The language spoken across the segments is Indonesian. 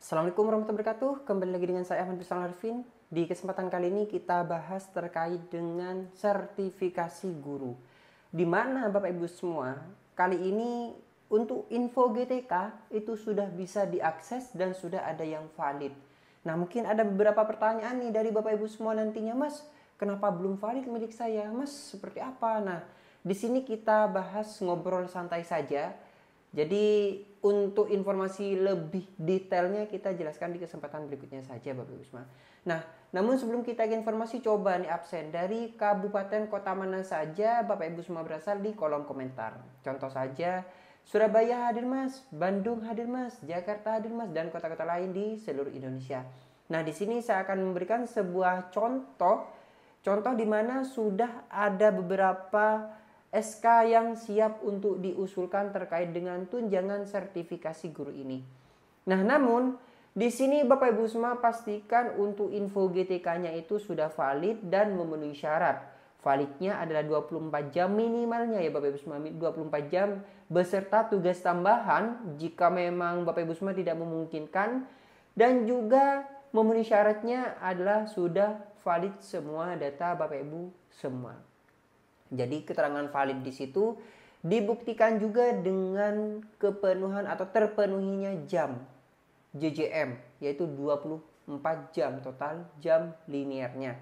Assalamualaikum warahmatullahi wabarakatuh. Kembali lagi dengan saya Ahmad Birsal Arifin. Di kesempatan kali ini kita bahas terkait dengan sertifikasi guru. Di mana Bapak Ibu semua, kali ini untuk info GTK itu sudah bisa diakses dan sudah ada yang valid. Nah, mungkin ada beberapa pertanyaan nih dari Bapak Ibu semua nantinya, Mas, kenapa belum valid milik saya? Mas, seperti apa? Nah, di sini kita bahas ngobrol santai saja. Jadi untuk informasi lebih detailnya kita jelaskan di kesempatan berikutnya saja Bapak Ibu semua. Nah, namun sebelum kita ke informasi, coba nih absen dari kabupaten kota mana saja Bapak Ibu semua berasal di kolom komentar. Contoh saja Surabaya hadir Mas, Bandung hadir Mas, Jakarta hadir Mas, dan kota-kota lain di seluruh Indonesia. Nah, di sini saya akan memberikan sebuah contoh di mana sudah ada beberapa SK yang siap untuk diusulkan terkait dengan tunjangan sertifikasi guru ini. Nah, namun di sini Bapak Ibu semua pastikan untuk info GTK-nya itu sudah valid dan memenuhi syarat. Validnya adalah 24 jam minimalnya ya Bapak Ibu semua, 24 jam beserta tugas tambahan jika memang Bapak Ibu semua tidak memungkinkan, dan juga memenuhi syaratnya adalah sudah valid semua data Bapak Ibu semua. Jadi keterangan valid di situ dibuktikan juga dengan kepenuhan atau terpenuhinya jam JJM, yaitu 24 jam total jam linearnya.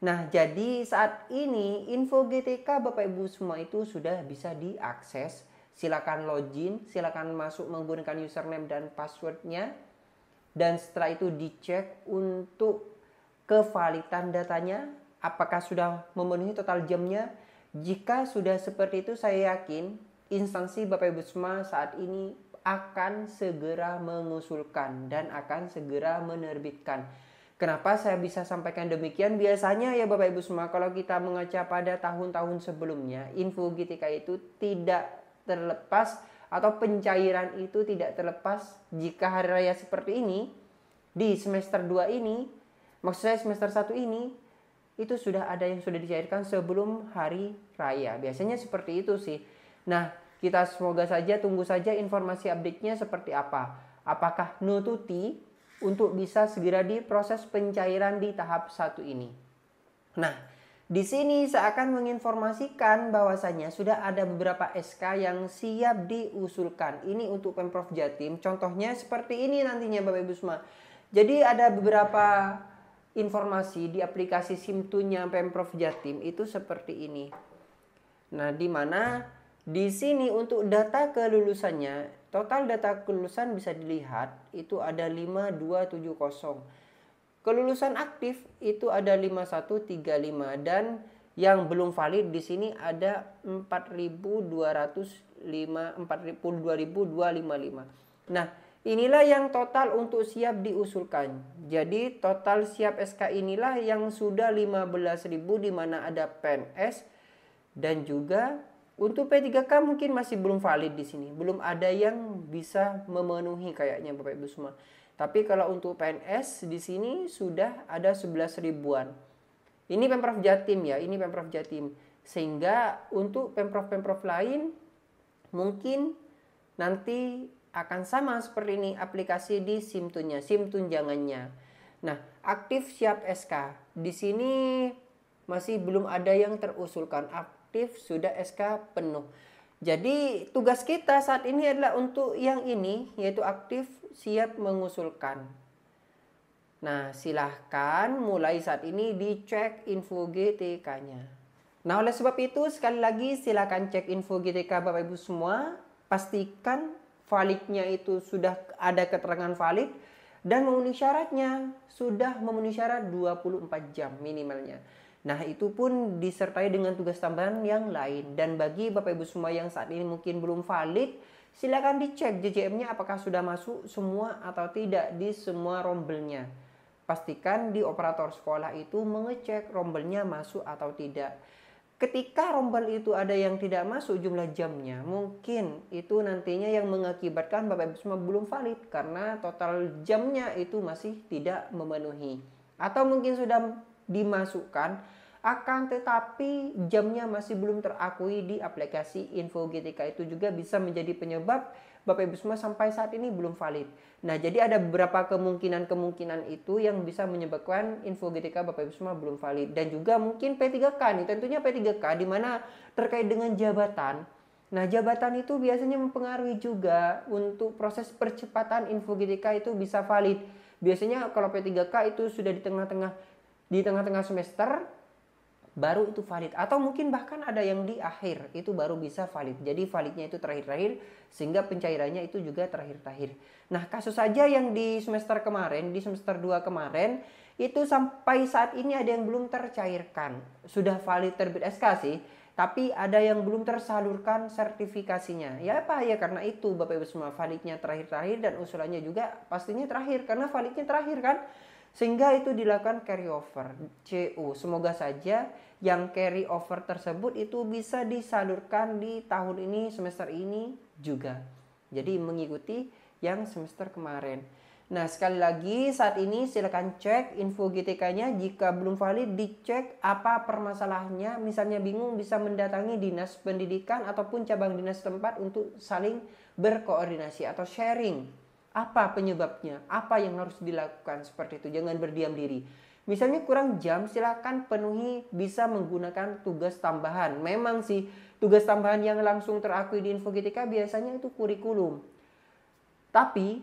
Nah, jadi saat ini info GTK Bapak Ibu semua itu sudah bisa diakses. Silakan login, silakan masuk menggunakan username dan passwordnya. Dan setelah itu dicek untuk kevalidan datanya, apakah sudah memenuhi total jamnya. Jika sudah seperti itu, saya yakin instansi Bapak Ibu semua saat ini akan segera mengusulkan dan akan segera menerbitkan. Kenapa saya bisa sampaikan demikian? Biasanya ya Bapak Ibu semua, kalau kita mengaca pada tahun-tahun sebelumnya, info GTK itu tidak terlepas atau pencairan itu tidak terlepas jika hari raya seperti ini. Di semester 2 ini, maksud saya semester 1 ini, itu sudah ada yang sudah dicairkan sebelum hari raya. Biasanya seperti itu sih. Nah, kita semoga saja tunggu saja informasi update-nya seperti apa. Apakah nututi untuk bisa segera diproses pencairan di tahap 1 ini. Nah, di sini saya akan menginformasikan bahwasanya sudah ada beberapa SK yang siap diusulkan. Ini untuk Pemprov Jatim. Contohnya seperti ini nantinya Bapak Ibu semua. Jadi ada beberapa informasi di aplikasi Simtunya Pemprov Jatim itu seperti ini. Nah, di mana di sini untuk data kelulusannya, total data kelulusan bisa dilihat itu ada 5270. Kelulusan aktif itu ada 5135, dan yang belum valid di sini ada 42.255. Nah, inilah yang total untuk siap diusulkan. Jadi total siap SK inilah yang sudah 15.000, di mana ada PNS dan juga untuk P3K mungkin masih belum valid di sini. Belum ada yang bisa memenuhi kayaknya Bapak Ibu semua. Tapi kalau untuk PNS di sini sudah ada 11 ribuan. Ini Pemprov Jatim ya, ini Pemprov Jatim. Sehingga untuk Pemprov-Pemprov lain mungkin nanti akan sama seperti ini aplikasi di Simtunnya, SIM tunjangannya. Nah, aktif siap SK. Di sini masih belum ada yang terusulkan. Aktif sudah SK penuh. Jadi tugas kita saat ini adalah untuk yang ini, yaitu aktif siap mengusulkan. Nah, silahkan mulai saat ini dicek info GTK-nya. Nah, oleh sebab itu sekali lagi silahkan cek info GTK Bapak Ibu semua. Pastikan validnya itu sudah ada keterangan valid dan memenuhi syaratnya. Sudah memenuhi syarat 24 jam minimalnya. Nah, itu pun disertai dengan tugas tambahan yang lain. Dan bagi Bapak Ibu semua yang saat ini mungkin belum valid, silakan dicek JJM-nya apakah sudah masuk semua atau tidak di semua rombelnya. Pastikan di operator sekolah itu mengecek rombelnya masuk atau tidak. Ketika rombel itu ada yang tidak masuk jumlah jamnya, mungkin itu nantinya yang mengakibatkan Bapak Ibu semua belum valid karena total jamnya itu masih tidak memenuhi. Atau mungkin sudah dimasukkan, akan tetapi jamnya masih belum terakui di aplikasi info GTK. Itu juga bisa menjadi penyebab Bapak Ibu semua sampai saat ini belum valid. Nah, jadi ada beberapa kemungkinan itu yang bisa menyebabkan info GTK Bapak Ibu semua belum valid. Dan juga mungkin P3K nih, tentunya P3K di mana terkait dengan jabatan. Nah, jabatan itu biasanya mempengaruhi juga untuk proses percepatan info GTK itu bisa valid. Biasanya kalau P3K itu sudah di tengah-tengah semester baru itu valid, atau mungkin bahkan ada yang di akhir itu baru bisa valid. Jadi validnya itu terakhir-terakhir sehingga pencairannya itu juga terakhir-terakhir. Nah, kasus saja yang di semester kemarin, di semester 2 kemarin itu sampai saat ini ada yang belum tercairkan. Sudah valid terbit SK sih, tapi ada yang belum tersalurkan sertifikasinya. Ya apa ya, karena itu Bapak Ibu semua validnya terakhir-terakhir dan usulannya juga pastinya terakhir karena validnya terakhir kan. Sehingga itu dilakukan carry over CU. Semoga saja yang carry over tersebut itu bisa disalurkan di tahun ini, semester ini juga. Jadi mengikuti yang semester kemarin. Nah, sekali lagi saat ini silakan cek info GTK-nya. Jika belum valid, dicek apa permasalahannya. Misalnya bingung, bisa mendatangi dinas pendidikan ataupun cabang dinas tempat untuk saling berkoordinasi atau sharing. Apa penyebabnya? Apa yang harus dilakukan? Seperti itu. Jangan berdiam diri. Misalnya kurang jam, silakan penuhi, bisa menggunakan tugas tambahan. Memang sih tugas tambahan yang langsung terakui di info GTK biasanya itu kurikulum. Tapi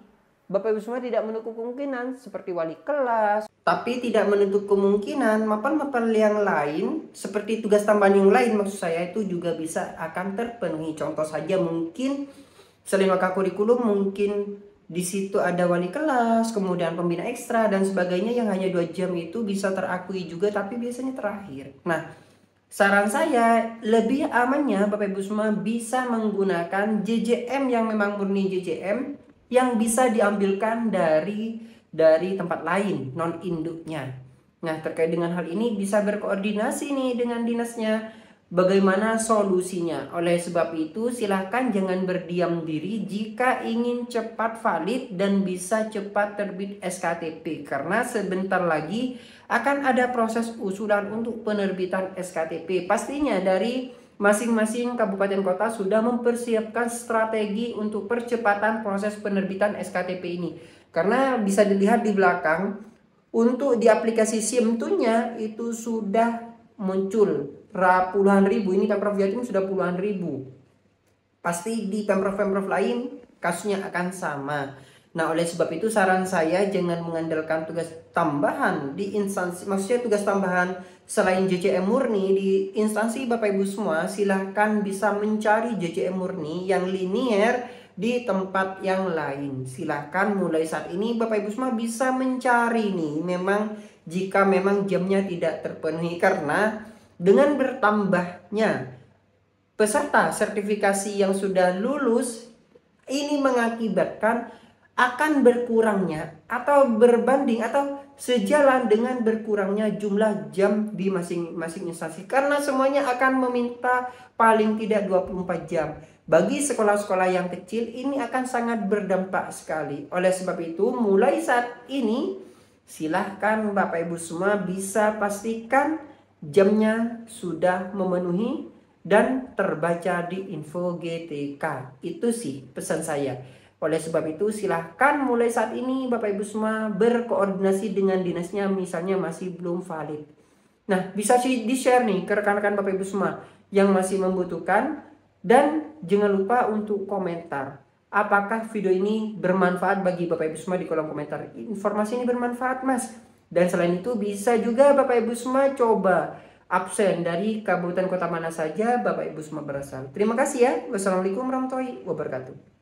Bapak Ibu semua tidak menutup kemungkinan seperti wali kelas. Tapi tidak menutup kemungkinan mapel-mapel yang lain seperti tugas tambahan yang lain, maksud saya itu juga bisa akan terpenuhi. Contoh saja mungkin selain maka kurikulum mungkin di situ ada wali kelas, kemudian pembina ekstra dan sebagainya yang hanya 2 jam itu bisa terakui juga, tapi biasanya terakhir. Nah, saran saya lebih amannya Bapak Ibu semua bisa menggunakan JJM yang memang murni JJM yang bisa diambilkan dari tempat lain, non induknya. Nah, terkait dengan hal ini bisa berkoordinasi nih dengan dinasnya. Bagaimana solusinya? Oleh sebab itu silahkan jangan berdiam diri jika ingin cepat valid dan bisa cepat terbit SKTP. Karena sebentar lagi akan ada proses usulan untuk penerbitan SKTP. Pastinya dari masing-masing kabupaten kota sudah mempersiapkan strategi untuk percepatan proses penerbitan SKTP ini. Karena bisa dilihat di belakang, untuk di aplikasi SIM2-nya itu sudah muncul puluhan ribu. Ini Pemprov Jatim sudah puluhan ribu. Pasti di Pemprov-Pemprov lain kasusnya akan sama. Nah, oleh sebab itu saran saya jangan mengandalkan tugas tambahan di instansi, maksudnya tugas tambahan selain JJM murni di instansi Bapak Ibu semua. Silahkan bisa mencari JJM murni yang linier di tempat yang lain. Silahkan mulai saat ini Bapak Ibu semua bisa mencari nih, memang jika memang jamnya tidak terpenuhi. Karena dengan bertambahnya peserta sertifikasi yang sudah lulus, ini mengakibatkan akan berkurangnya atau berbanding atau sejalan dengan berkurangnya jumlah jam di masing-masing instansi. Karena semuanya akan meminta paling tidak 24 jam. Bagi sekolah-sekolah yang kecil ini akan sangat berdampak sekali. Oleh sebab itu mulai saat ini silahkan Bapak Ibu semua bisa pastikan jamnya sudah memenuhi dan terbaca di info GTK. Itu sih pesan saya. Oleh sebab itu silahkan mulai saat ini Bapak Ibu semua berkoordinasi dengan dinasnya, misalnya masih belum valid. Nah, bisa di-share nih ke rekan-rekan Bapak Ibu semua yang masih membutuhkan. Dan jangan lupa untuk komentar. Apakah video ini bermanfaat bagi Bapak Ibu semua di kolom komentar. Informasi ini bermanfaat Mas. Dan selain itu bisa juga Bapak Ibu semua coba absen dari kabupaten kota mana saja Bapak Ibu semua berasal. Terima kasih ya. Wassalamualaikum warahmatullahi wabarakatuh.